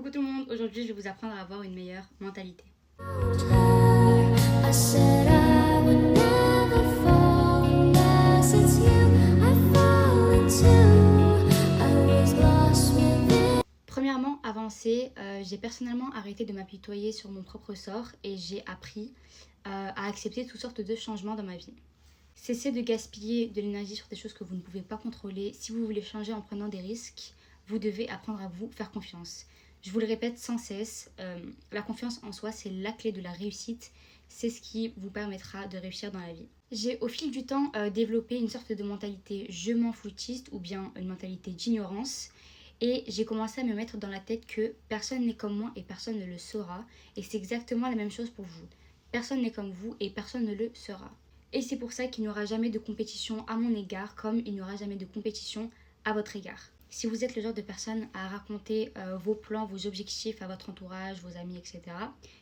Coucou tout le monde, aujourd'hui je vais vous apprendre à avoir une meilleure mentalité. Premièrement, avancer, j'ai personnellement arrêté de m'apitoyer sur mon propre sort et j'ai appris à accepter toutes sortes de changements dans ma vie. Cessez de gaspiller de l'énergie sur des choses que vous ne pouvez pas contrôler. Si vous voulez changer en prenant des risques, vous devez apprendre à vous faire confiance. Je vous le répète sans cesse, la confiance en soi, c'est la clé de la réussite. C'est ce qui vous permettra de réussir dans la vie. J'ai au fil du temps développé une sorte de mentalité je m'en foutiste ou bien une mentalité d'ignorance. Et j'ai commencé à me mettre dans la tête que personne n'est comme moi et personne ne le saura. Et c'est exactement la même chose pour vous. Personne n'est comme vous et personne ne le sera. Et c'est pour ça qu'il n'y aura jamais de compétition à mon égard comme il n'y aura jamais de compétition à votre égard. Si vous êtes le genre de personne à raconter vos plans, vos objectifs à votre entourage, vos amis, etc.,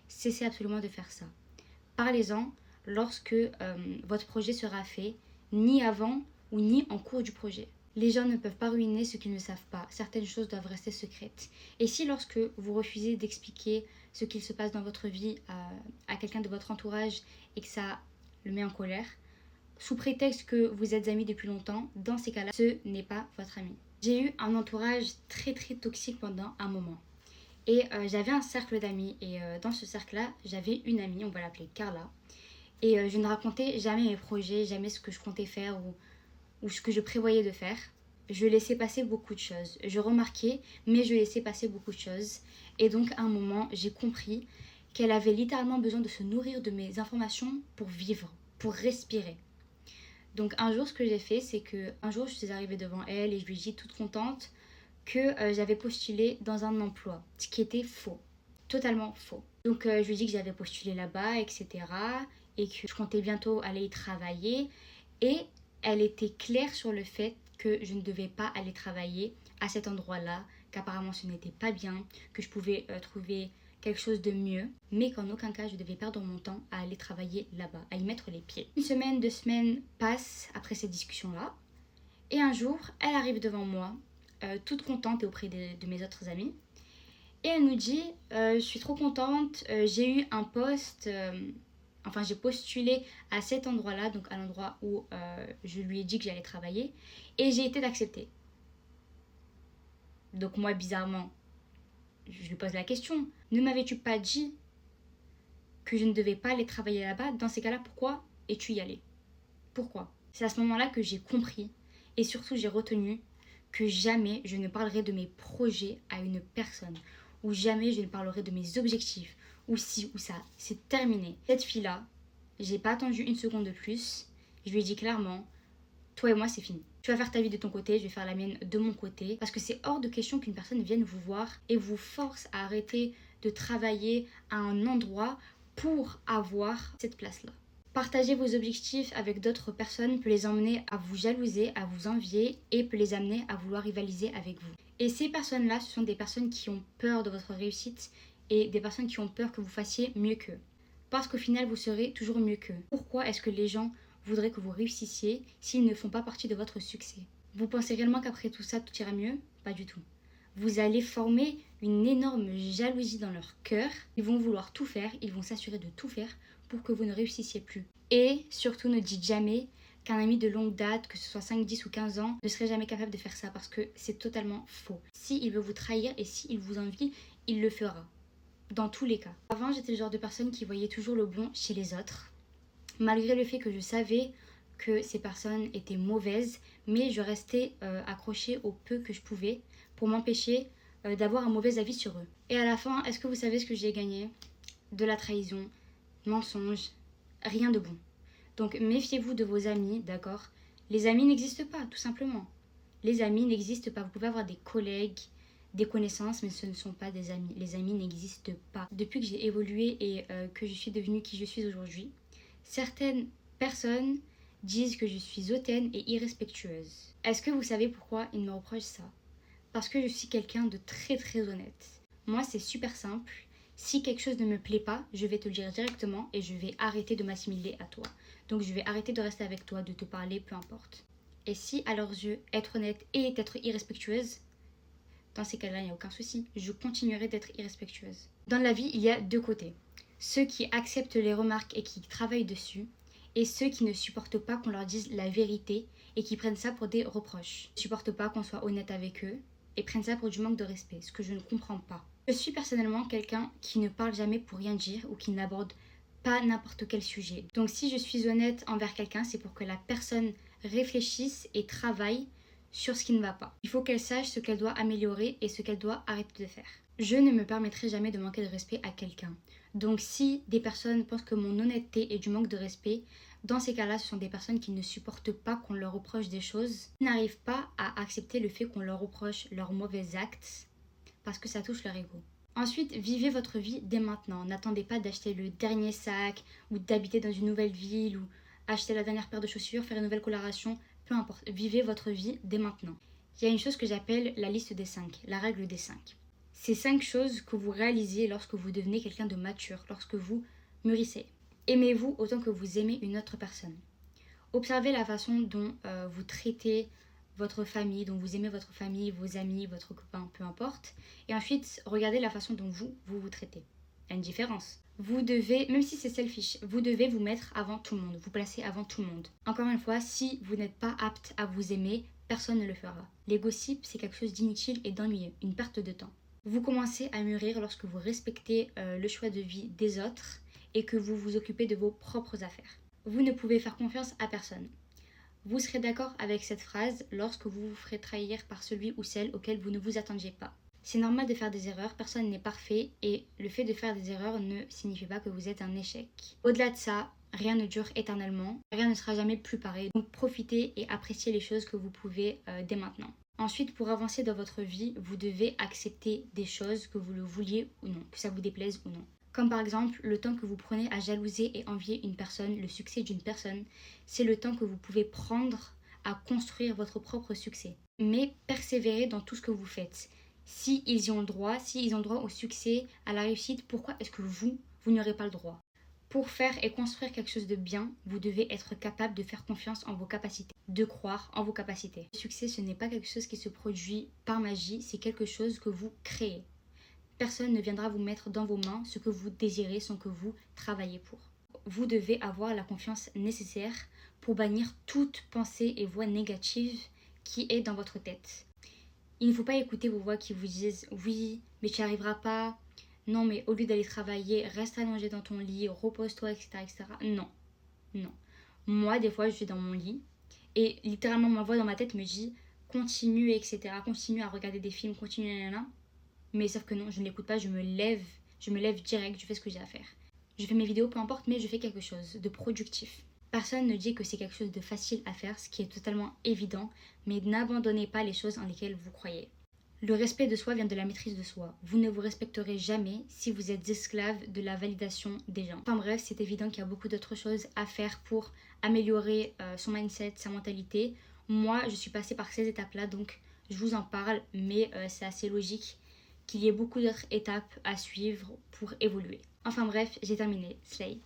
cessez absolument de faire ça. Parlez-en lorsque votre projet sera fait, ni avant ou ni en cours du projet. Les gens ne peuvent pas ruiner ce qu'ils ne savent pas. Certaines choses doivent rester secrètes. Et si lorsque vous refusez d'expliquer ce qu'il se passe dans votre vie à quelqu'un de votre entourage et que ça le met en colère, sous prétexte que vous êtes amis depuis longtemps, dans ces cas-là, ce n'est pas votre ami. J'ai eu un entourage très toxique pendant un moment. Et j'avais un cercle d'amis. Et dans ce cercle-là, j'avais une amie, on va l'appeler Carla. Et je ne racontais jamais mes projets, jamais ce que je comptais faire ou ce que je prévoyais de faire. Je laissais passer beaucoup de choses. Je remarquais, mais je laissais passer beaucoup de choses. Et donc, à un moment, j'ai compris qu'elle avait littéralement besoin de se nourrir de mes informations pour vivre, pour respirer. Donc un jour, ce que j'ai fait, c'est qu'un jour, je suis arrivée devant elle et je lui ai dit toute contente que j'avais postulé dans un emploi, ce qui était faux, totalement faux. Donc je lui ai dit que j'avais postulé là-bas, etc. et que je comptais bientôt aller y travailler. Et elle était claire sur le fait que je ne devais pas aller travailler à cet endroit-là, qu'apparemment ce n'était pas bien, que je pouvais trouver quelque chose de mieux, mais qu'en aucun cas je devais perdre mon temps à aller travailler là-bas, à y mettre les pieds. Une semaine, 2 semaines passent après cette discussion-là, et un jour, elle arrive devant moi, toute contente et auprès de mes autres amis, et elle nous dit je suis trop contente, j'ai eu un poste, enfin j'ai postulé à cet endroit-là, donc à l'endroit où je lui ai dit que j'allais travailler, et j'ai été acceptée. Donc moi, bizarrement, je lui pose la question, ne m'avais-tu pas dit que je ne devais pas aller travailler là-bas? Dans ces cas-là, pourquoi es-tu y allée? Pourquoi? C'est à ce moment-là que j'ai compris et surtout j'ai retenu que jamais je ne parlerai de mes projets à une personne, ou jamais je ne parlerai de mes objectifs, ou ci ou ça. C'est terminé. Cette fille-là, j'ai pas attendu une seconde de plus. Je lui ai dit clairement, toi et moi c'est fini. Tu vas faire ta vie de ton côté, je vais faire la mienne de mon côté. Parce que c'est hors de question qu'une personne vienne vous voir et vous force à arrêter de travailler à un endroit pour avoir cette place-là. Partager vos objectifs avec d'autres personnes peut les emmener à vous jalouser, à vous envier et peut les amener à vouloir rivaliser avec vous. Et ces personnes-là, ce sont des personnes qui ont peur de votre réussite et des personnes qui ont peur que vous fassiez mieux qu'eux. Parce qu'au final, vous serez toujours mieux qu'eux. Pourquoi est-ce que les gens voudraient que vous réussissiez s'ils ne font pas partie de votre succès? Vous pensez réellement qu'après tout ça, tout ira mieux? Pas du tout. Vous allez former une énorme jalousie dans leur cœur. Ils vont vouloir tout faire, ils vont s'assurer de tout faire pour que vous ne réussissiez plus. Et surtout, ne dites jamais qu'un ami de longue date, que ce soit 5, 10 ou 15 ans, ne serait jamais capable de faire ça parce que c'est totalement faux. S'il veut vous trahir et s'il vous envie, il le fera. Dans tous les cas. Avant, j'étais le genre de personne qui voyait toujours le bon chez les autres, malgré le fait que je savais que ces personnes étaient mauvaises, mais je restais accrochée au peu que je pouvais pour m'empêcher d'avoir un mauvais avis sur eux. Et à la fin, est-ce que vous savez ce que j'ai gagné? De la trahison, mensonge, rien de bon. Donc méfiez-vous de vos amis, d'accord? Les amis n'existent pas, tout simplement. Les amis n'existent pas. Vous pouvez avoir des collègues, des connaissances, mais ce ne sont pas des amis. Les amis n'existent pas. Depuis que j'ai évolué et que je suis devenue qui je suis aujourd'hui, certaines personnes disent que je suis hautaine et irrespectueuse. Est-ce que vous savez pourquoi ils me reprochent ça? Parce que je suis quelqu'un de très honnête. Moi, c'est super simple. Si quelque chose ne me plaît pas, je vais te le dire directement et je vais arrêter de m'assimiler à toi. Donc je vais arrêter de rester avec toi, de te parler, peu importe. Et si à leurs yeux, être honnête et être irrespectueuse dans ces cas-là, il n'y a aucun souci. Je continuerai d'être irrespectueuse. Dans la vie, il y a deux côtés. Ceux qui acceptent les remarques et qui travaillent dessus, et ceux qui ne supportent pas qu'on leur dise la vérité et qui prennent ça pour des reproches. Ils ne supportent pas qu'on soit honnête avec eux et prennent ça pour du manque de respect, ce que je ne comprends pas. Je suis personnellement quelqu'un qui ne parle jamais pour rien dire ou qui n'aborde pas n'importe quel sujet. Donc si je suis honnête envers quelqu'un, c'est pour que la personne réfléchisse et travaille sur ce qui ne va pas. Il faut qu'elle sache ce qu'elle doit améliorer et ce qu'elle doit arrêter de faire. Je ne me permettrai jamais de manquer de respect à quelqu'un. Donc si des personnes pensent que mon honnêteté est du manque de respect, dans ces cas-là, ce sont des personnes qui ne supportent pas qu'on leur reproche des choses, qui n'arrivent pas à accepter le fait qu'on leur reproche leurs mauvais actes parce que ça touche leur ego. Ensuite, vivez votre vie dès maintenant. N'attendez pas d'acheter le dernier sac ou d'habiter dans une nouvelle ville ou acheter la dernière paire de chaussures, faire une nouvelle coloration, peu importe. Vivez votre vie dès maintenant. Il y a une chose que j'appelle la liste des 5, la règle des 5. C'est 5 choses que vous réalisez lorsque vous devenez quelqu'un de mature, lorsque vous mûrissez. Aimez-vous autant que vous aimez une autre personne. Observez la façon dont vous traitez votre famille, dont vous aimez votre famille, vos amis, votre copain, peu importe. Et ensuite, regardez la façon dont vous traitez. Il y a une différence. Vous devez, même si c'est selfish, vous devez vous mettre avant tout le monde, vous placer avant tout le monde. Encore une fois, si vous n'êtes pas apte à vous aimer, personne ne le fera. Les gossips, c'est quelque chose d'inutile et d'ennuyeux, une perte de temps. Vous commencez à mûrir lorsque vous respectez le choix de vie des autres et que vous vous occupez de vos propres affaires. Vous ne pouvez faire confiance à personne. Vous serez d'accord avec cette phrase lorsque vous vous ferez trahir par celui ou celle auquel vous ne vous attendiez pas. C'est normal de faire des erreurs, personne n'est parfait et le fait de faire des erreurs ne signifie pas que vous êtes un échec. Au-delà de ça, rien ne dure éternellement, rien ne sera jamais plus pareil. Donc profitez et appréciez les choses que vous pouvez dès maintenant. Ensuite, pour avancer dans votre vie, vous devez accepter des choses que vous le vouliez ou non, que ça vous déplaise ou non. Comme par exemple le temps que vous prenez à jalouser et envier une personne, le succès d'une personne, c'est le temps que vous pouvez prendre à construire votre propre succès. Mais persévérez dans tout ce que vous faites. Si ils y ont le droit, s'ils ont le droit au succès, à la réussite, pourquoi est-ce que vous n'y aurez pas le droit? Pour faire et construire quelque chose de bien, vous devez être capable de faire confiance en vos capacités, de croire en vos capacités. Le succès, ce n'est pas quelque chose qui se produit par magie, c'est quelque chose que vous créez. Personne ne viendra vous mettre dans vos mains ce que vous désirez sans que vous travaillez pour. Vous devez avoir la confiance nécessaire pour bannir toute pensée et voix négative qui est dans votre tête. Il ne faut pas écouter vos voix qui vous disent « oui, mais tu n'y arriveras pas », « non, mais au lieu d'aller travailler, reste allongé dans ton lit, repose-toi, etc. etc. » Non, non. Moi, des fois, je suis dans mon lit et littéralement ma voix dans ma tête me dit « continue, etc. Continue à regarder des films, continue, nanana. » Mais sauf que non, je ne l'écoute pas, je me lève direct, je fais ce que j'ai à faire. Je fais mes vidéos, peu importe, mais je fais quelque chose de productif. Personne ne dit que c'est quelque chose de facile à faire, ce qui est totalement évident, mais n'abandonnez pas les choses en lesquelles vous croyez. Le respect de soi vient de la maîtrise de soi. Vous ne vous respecterez jamais si vous êtes esclave de la validation des gens. Enfin bref, c'est évident qu'il y a beaucoup d'autres choses à faire pour améliorer son mindset, sa mentalité. Moi, je suis passée par ces étapes-là, donc je vous en parle, mais c'est assez logique qu'il y ait beaucoup d'autres étapes à suivre pour évoluer. Enfin bref, j'ai terminé. Slay.